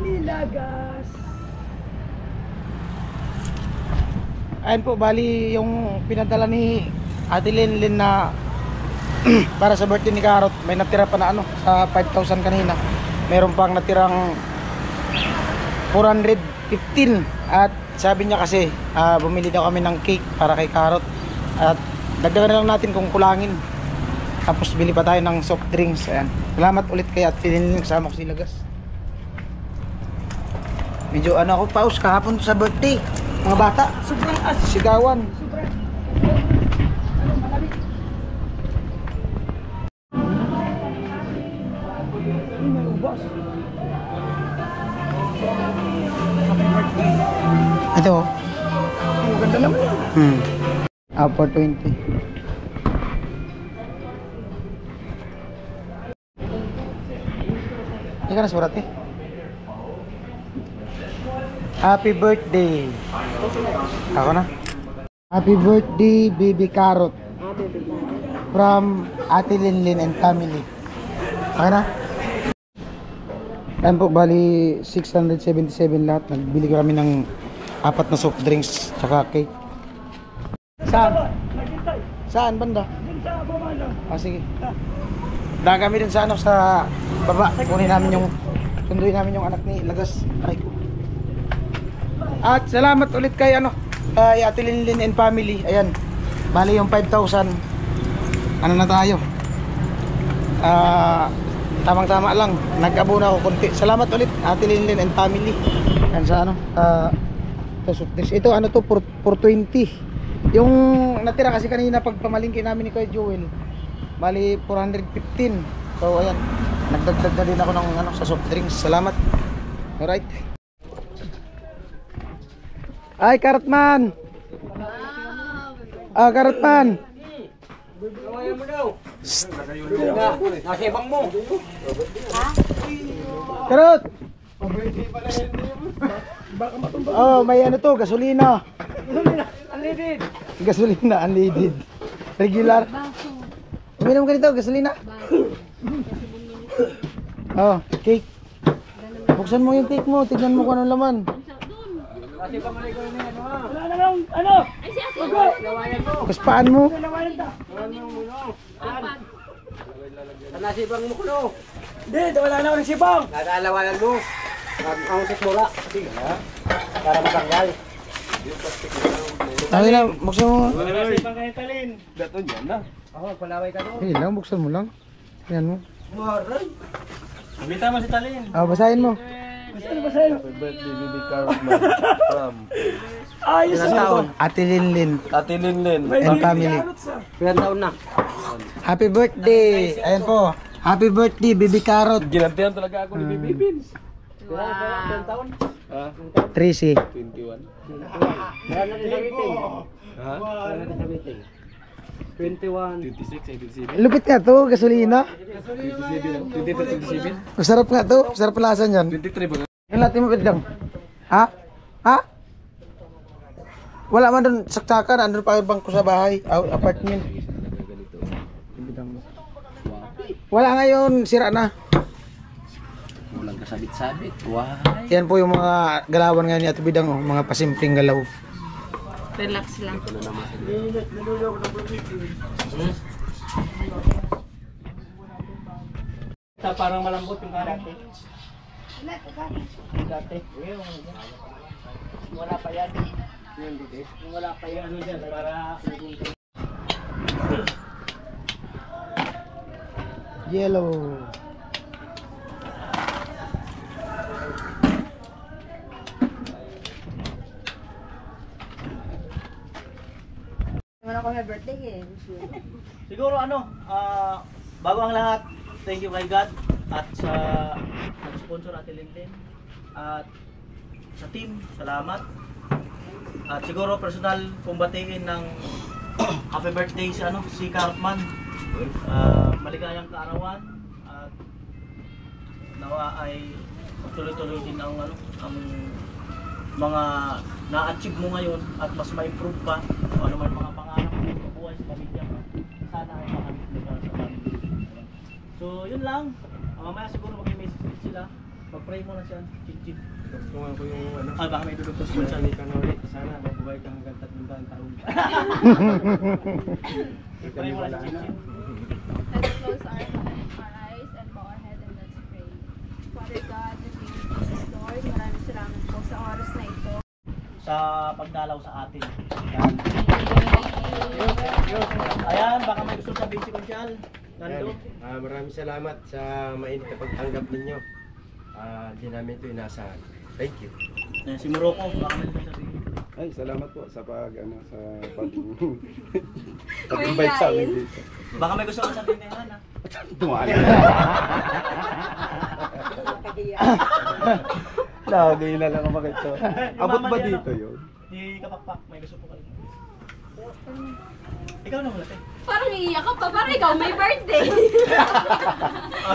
Nilagas. Ayun po, bali yung pinadala ni Ate Linlin na para sa birthday ni Karot. May natira pa na ano, sa 5,000 kanina. Meron pang natirang 415. At sabi niya kasi bumili daw kami ng cake para kay Karot. At dagdagan na lang natin kung kulangin. Tapos bili pa tayo ng soft drinks. Ayan. Salamat ulit kay Ate Linlin, kasama ko si Lagas. Medyo ano ako pause kahapon sa birthday. Mga bata, sobrang sigawan. Ito. Ang ganda naman. 420. Hindi ka na surat eh. Happy birthday. Ako na. Happy birthday, baby Karot. From Ate Linlin and family. Okay na? Ayan po, bali 677 lahat. Nagbili kami ng 4 na soft drinks tsaka cake. Saan? Saan banda? Sige. Dahil kami din sa ano, sa baba. Kunin namin yung, sunduin namin yung anak ni Lagas. Ay. At salamat ulit kay ano, kay Ate Linlin and family. Ayan. Bali yung 5,000. Ano na tayo? Tamang-tama lang. Nag-abuna ako konti. Salamat ulit Ate Linlin and family. Yan sa ano, ito ano to, 420. Yung natira kasi kanina pag pamalingki namin ni Kuya Joel, bali 415. So ayan, nagdagdag na din ako ng ano, sa soft drinks. Salamat. Alright. Ay, Karotman. Karotman. Nakibang mo. Karot! Oh, may ano to, gasolina. Unleaded. Gasolina, unleaded. Regular. Uminom ka nito, gasolina. Oh, cake. Buksan mo yung cake mo, tignan mo kung anong laman. Kasi pamalik ko na ano ha. Wala na lang, ano? Lawayan mo. Kaspaan mo. Lawayan ta. Nasibang mo kuno. Hindi, wala na akong sibang. Nadalawayan mo. Ang sikmura. Para matanggal. Ay na, buksan mo. Nasibang kayo talin. Daton yan na. Oo, palaway ka doon. Hindi lang, buksan mo lang. Yan mo. Bita mo si talin. Ah, basahin mo. Basahin. Happy birthday, baby Cartman. From Ayos Ilang taon? Ate Linlin Ate Linlin. and family. Ilang taon na? Happy birthday! Ayan po. Happy birthday, Baby Carrot. Ginantihan talaga ako ni Bibi Beans. Ilang taon? Ha? 3C. 21. Wala na rin sa meeting. Ha? Wala na rin sa meeting. 21. 26, 87. Lupit nga to, gasolina. 27. 22, 27. Masarap nga to. Masarap pala yan. 23 ba? Yung lahat mo lang. Ha? Ha? Wala man doon saksakan. Andun pa yung bangko sa bahay. Apartment. Wala ngayon. Sira na. Walang kasabit-sabit. Why? Yan po yung mga galawan ngayon ni Ate Bidang. Oh, mga pasimpleng galaw. Relax lang. Parang malambot yung karate. Dati. Wala pa yan. Yung wala pa yan. Ano dyan? Para... Yellow. Naman ako may birthday eh. Siguro ano, bago ang lahat, thank you kay God at sa nag-sponsor Ate Linlin at sa team, salamat. At siguro personal kong batiin ng happy birthday si Cartman. Maligayang kaarawan at nawa ay tuloy-tuloy din ang mga na-achieve mo ngayon at mas ma-improve pa kung ano man mga pangarap mo sa buhay sa pamilya mo. Sana ay makamit mo ka sa family. So yun lang. Mamaya siguro mag-message sila. Mag-pray muna siya. Chip-chip. Tungan ko yung ano. Baka may dudugtong Kung siya. saan ka na ulit. Sana mabuhay ka hanggang 300 taon. Pray muna si Chip-chip. Let's close our eyes and bow our head and let's pray. Father God, in the name of Jesus Lord, maraming salamat po sa oras na ito. Sa pagdalaw sa atin. Ayan, baka may gusto sabihin si Conchal. Nando. Maraming salamat sa mainit na pagtanggap ninyo. Hindi namin ito inasahan. Thank you. Ayan, si Morocco, baka may gusto sabihin. Ay, salamat po sa pag-invite sa amin dito. Baka may gusto kang sabihin kay Hana. Tumali. Lagi na lang ako makita. Abot ba dito yun? Di Kapakpak, may gusto po kayo. Ikaw na muna, te. Parang iiyak ka pa, parang ikaw may birthday.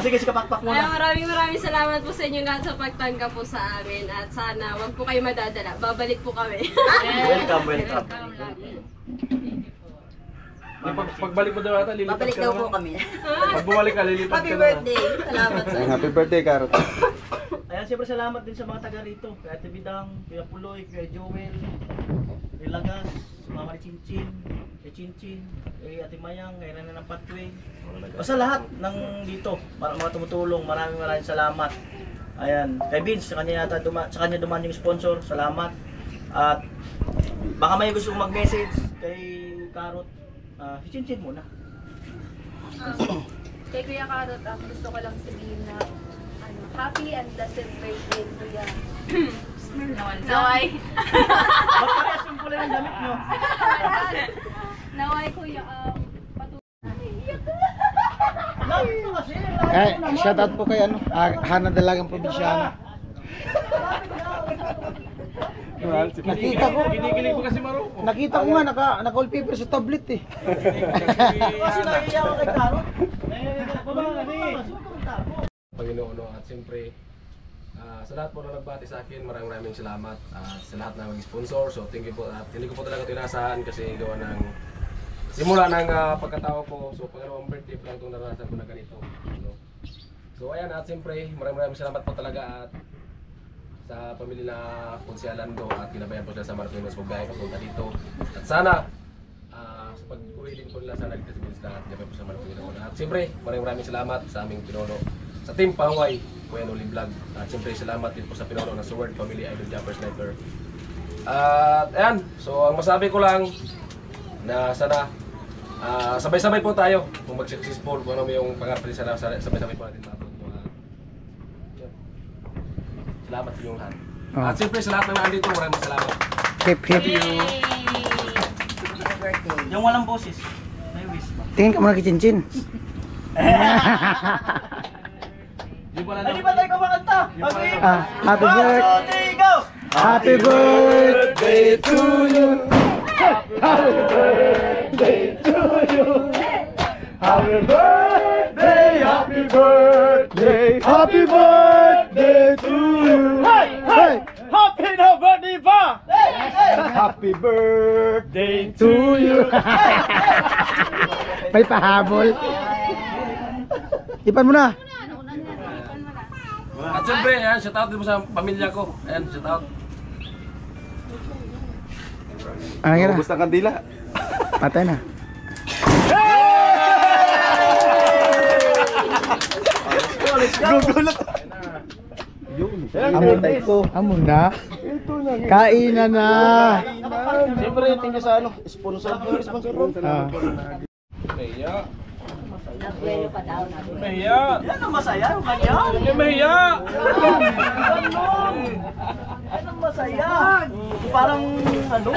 Sige, si Kapakpak Ay, muna. maraming salamat po sa inyo lahat sa pagtanggap po sa amin at sana wag po kayo madadala. Babalik po kami. Welcome, welcome. Pagbalik mo daw ata, lilipat Babalik ka daw naman. po kami. Pag bumalik ka, lilipat Happy ka naman. birthday. Salamat sa Happy birthday, Carrot. Ayan, siyempre salamat din sa mga taga rito. Kay Ate Bidang, Kuya Puloy, Kuya Joel, Kuya Lagas, Mama ni Chinchin, kay Chinchin, kay Ate Mayang, kay Rana ng Patway. Basta lahat ng dito, para mga tumutulong, maraming salamat. Ayan, kay Vince, sa kanya dumaan yung sponsor, salamat. At baka may gusto kong mag-message kay Carrot, si Chinchin muna. Kay Kuya Karot, gusto ko lang sabihin na happy and blessed birthday, Kuya. Naway. Ba't parehas yung kulay ng damit nyo? Naway, Kuya, Lapit mo kasi. Shout out po kay Hana Dalagang Probinsyana. Nakita ko. Kinikilig mo kasi Maroko. Nakita ko nga naka-wallpaper sa tablet eh. Kasi naiiyak ako kay Carrot. Panginoon at siyempre Sa lahat po na nagbati sa akin, maraming salamat. Sa lahat na mag-sponsor, so thank you po. At hindi ko po talaga tinasahan kasi gawa ng simula ng pagkatao ko. So pag ang birthday lang itong naranasan ko na ganito. So ayan, at siyempre maraming salamat po talaga at sa pamilya na Ponsialando at kinabayan po sila sa Martininos Bugay papunta dito. At sana sa pag-uwi din po nila sana ligtas din sila at kinabayan po sa Martininos. At siyempre maraming salamat sa aming pinuno sa Team Pangway, Kuya Noli Vlog. At siyempre salamat din po sa pinuno ng Sword Family Idol Jumper Sniper. At ayan, so ang masabi ko lang na sana sabay-sabay po tayo kung mag-successful kung ano yung pangarap din sana sabay-sabay po natin maabot. Salamat sa inyong lahat. At siyempre sa lahat na nandito, maraming salamat. Hip hip. Yung walang boses. May wish ba? Tingin ka muna kay Chinchin. Di ba tayo kumakanta? Okay. Happy birthday. Go! Happy birthday to you. Happy birthday to you. Happy birthday, happy birthday, happy birthday to you. Hey, hey, happy na birthday pa. Happy birthday to you. May pahabol. Ipan mo na. At siyempre, ayan, shout out din mo sa pamilya ko. Ayan, shout out. Ano kira? Ubus ng kandila. Patay na. Gugulat. Amon na. Kainan na. Siyempre, thank you sa sponsor ron. Mahiya. Nagwelo pa daw na. Mahiya. Yan ang masaya, kanya. Hindi mahiya. Yan ang masaya. Parang ano?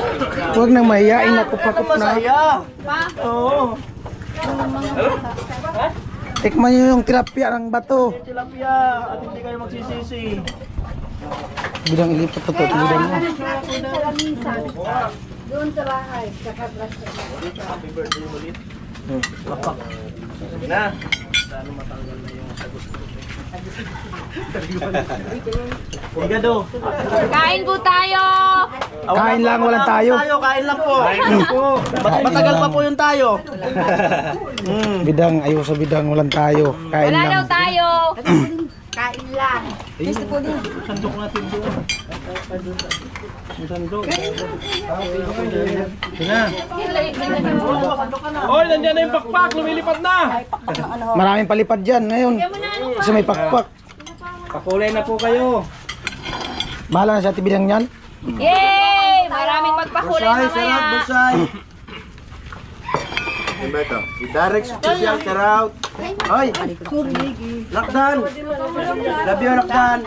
Huwag nang mahiyain ako Yan pakop ang na. masaya. Oo. Tikman nyo yung tilapia ng bato. Tilapia at hindi kayo magsisisi. Bidang ilipat pa to. Bidang mo. Doon sa bahay, sa kabras. Happy birthday ulit. Na. Sana matanggal na yung sagot ko. Igado. Kain po tayo! Kain lang, walang tayo. Kain lang po. Matagal pa po yung tayo. Bidang, ayaw sa bidang, walang tayo. Kain Wala daw lang. tayo! Kain lang. Sandok natin doon. Sandok. Hoy, nandiyan na yung pakpak, lumilipad na. Maraming palipad dyan ngayon. Kasi may pakpak. Pakulay na po kayo. Bahala na sa tibidang yan. Yay! Maraming magpakulay mamaya. Busay. Ano ba ito? Direct special shout out. Hoy! Lakdan! Love you, Lakdan!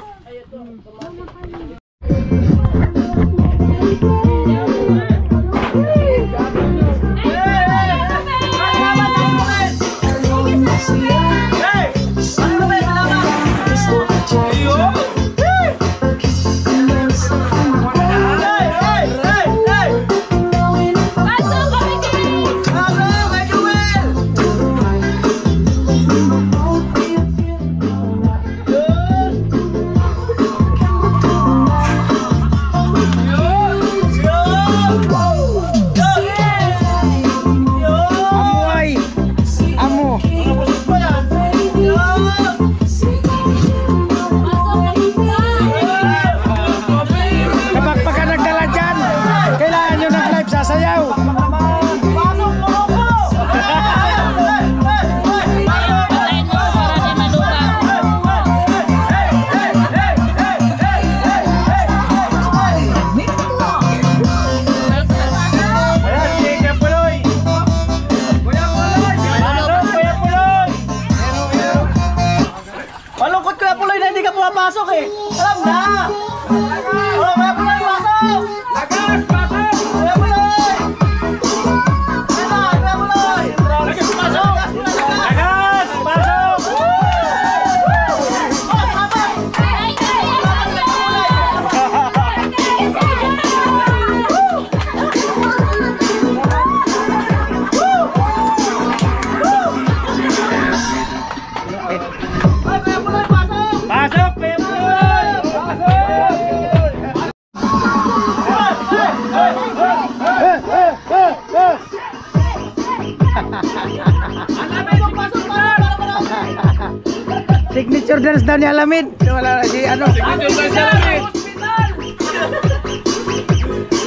orders daw ni Alamid. Wala na si ano. Signature tayo sa lamit.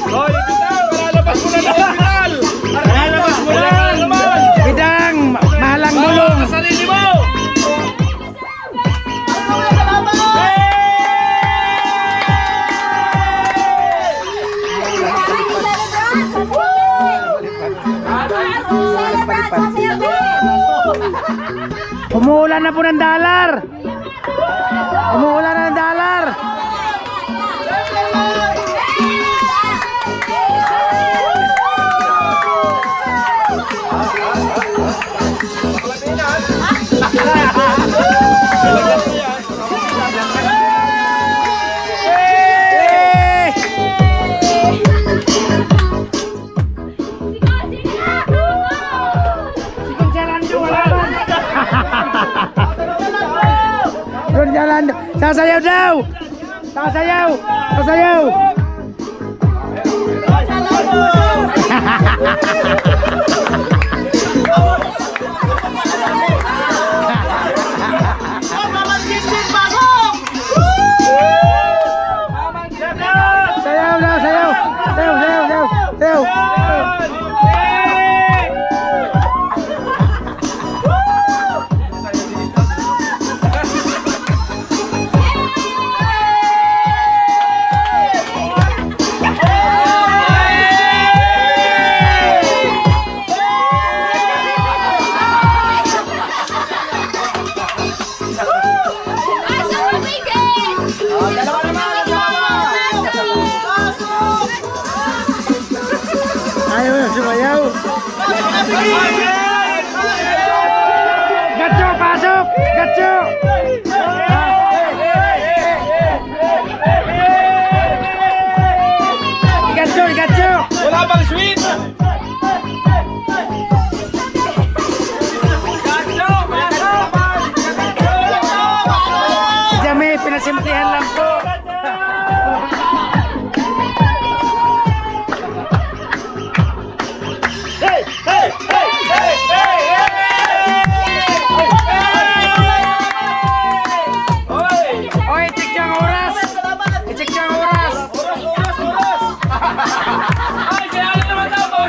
Hoy, bitaw, malalabas mo na ng hospital. Malalabas mo na naman. Bidang, mahalang gulong. Sa sarili mo. Umuulan na po ng dollar. Umuulan na ng dollar. Jalan, sasayaw daw. Sasayaw, sasayaw. Sayaw daw, sayaw. Sayaw, sayaw, sayaw. Sayaw. Ayo, sumayaw. Gatso, pasok! Gatso! Gatso, gatso! Wala bang sweet? Jami, pinasimplihan lang po. Oy, check yung oras. I-check yung oras. Ay, kaya ano naman daw po?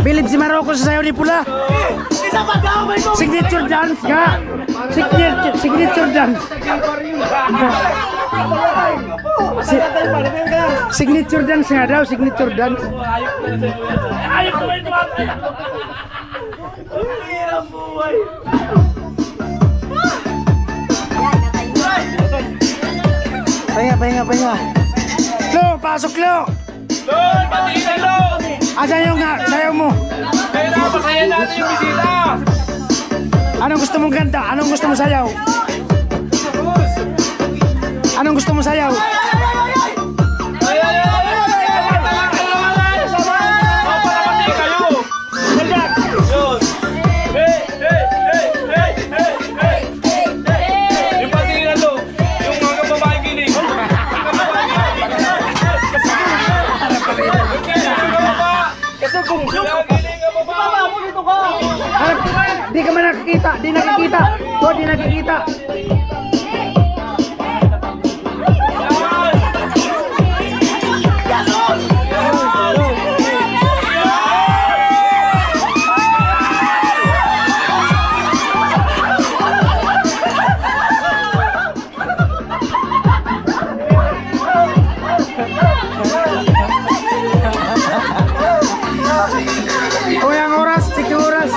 Bilib si Marocco sa sayaw ni Pula. Signature dance nga. Signature dance. Signature dance nga daw, signature dance. Pahinga. Lo, pasok Lo. Asan yung nga, sayaw mo? Masaya natin yung bisita. Anong gusto mong kanta? Anong gusto mong sayaw? Anong gusto mong sayaw? Di ka man nakikita, di nakikita. Oh, di nakikita. Oh, yang oras, cik oras.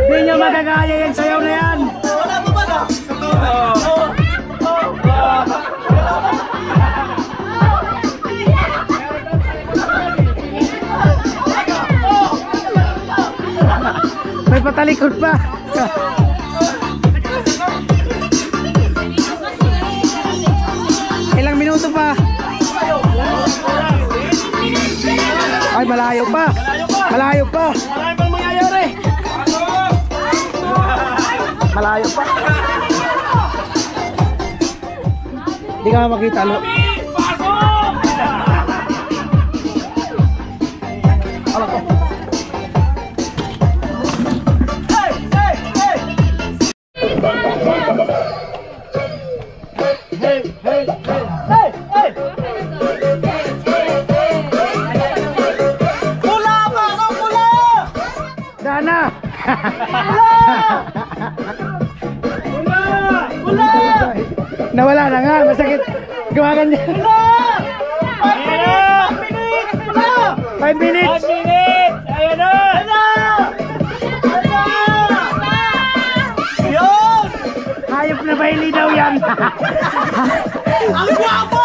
Hindi nyo magagaya yung sayaw na yan. May patalikod pa. Ilang minuto pa. Ay, malayo pa. Malayo pa. Malayo pa. Hindi ka makita, Lo. Alam ko. Dana! Nawala na nga, masakit. Gawagan niya. 5 minutes! Ayan na! Hayop na bahili daw yan. yan. Ang gwapo!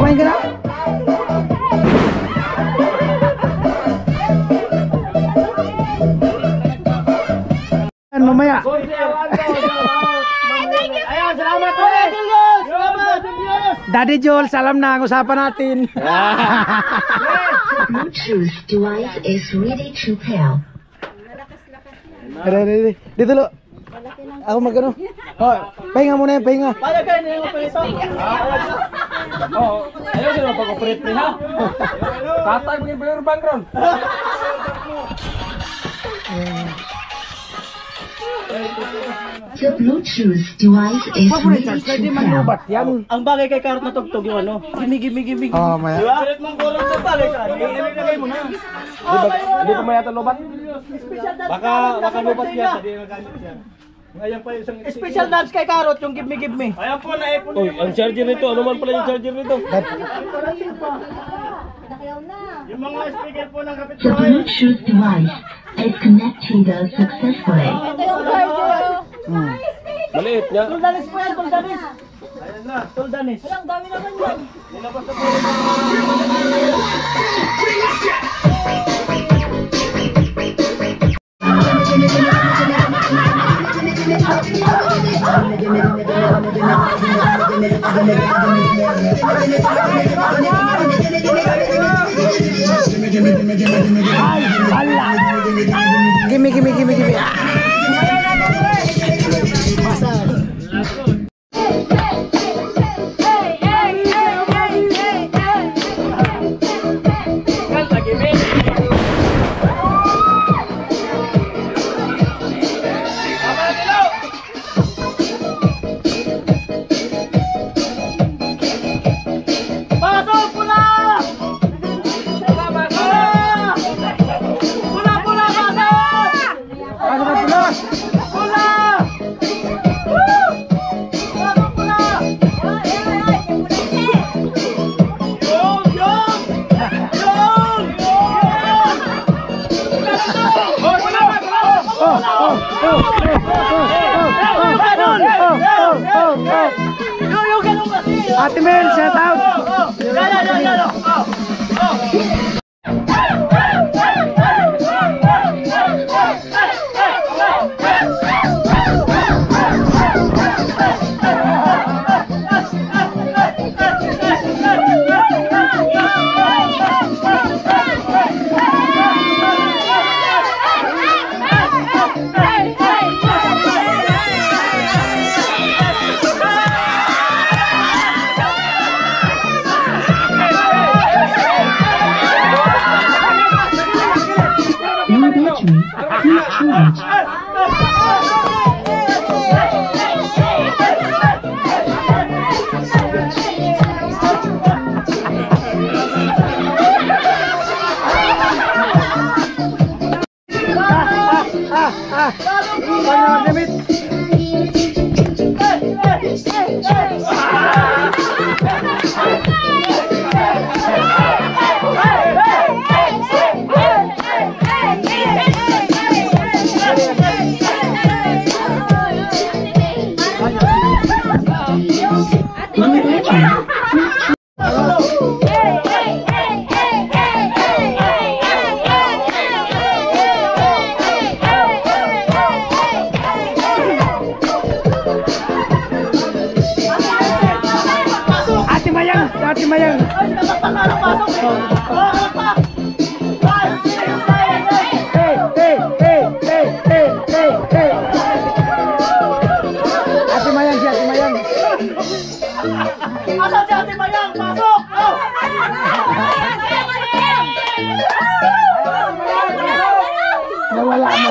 Kumain ka na? Mamaya. Ayan, salamat po. Salamat. Daddy Joel, salam na ang usapan natin. Bluetooth device is ready to pair. Dito lo. Ako magano. Oh, pahinga muna yan, pahinga. Paano kayo nila pa ito? Ayaw sila pag-operate niya. Tatay mo yung background. The Bluetooth device is ready to pair. Yan. Ang bagay kay Karot na tugtog yung ano. Gimig. Oh, maya. Diba? Mong kurang na bagay ka. Ilagay mo na. Hindi pa mayata lobat. Baka lubat niya. Special dance kay Karot yung give me. Ayan po na ipon. Oy, ang charger nito, ano man pala yung charger nito? Yung mga speaker po ng The kapitbahay. Bluetooth device is connected successfully. Ito yung cardio. Maliit niya. Tuldanis po yan, tuldanis. Ayan na, tuldanis. Ang dami naman yan. Nilabas na po. Gimme. Pasok! Pula! Pula! Pasok! Pasok ka pula. Pula! Woo! Pasok pula! Ate Mel, shout out. Ate Mayang. Ate Mayang, si Ate Mayang. Asan si Ate Mayang? Pasok! Oh! Nawala na.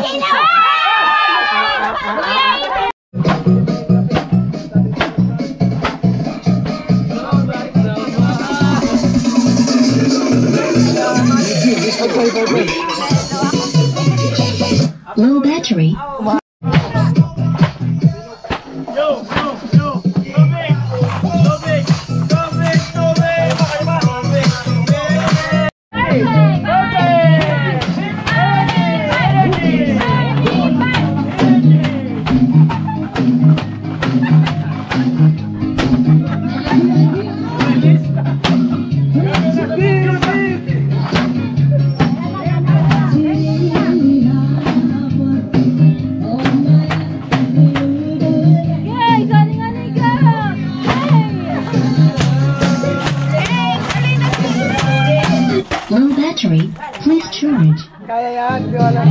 Low battery. Low battery. Please charge. Kaya yan, Viola.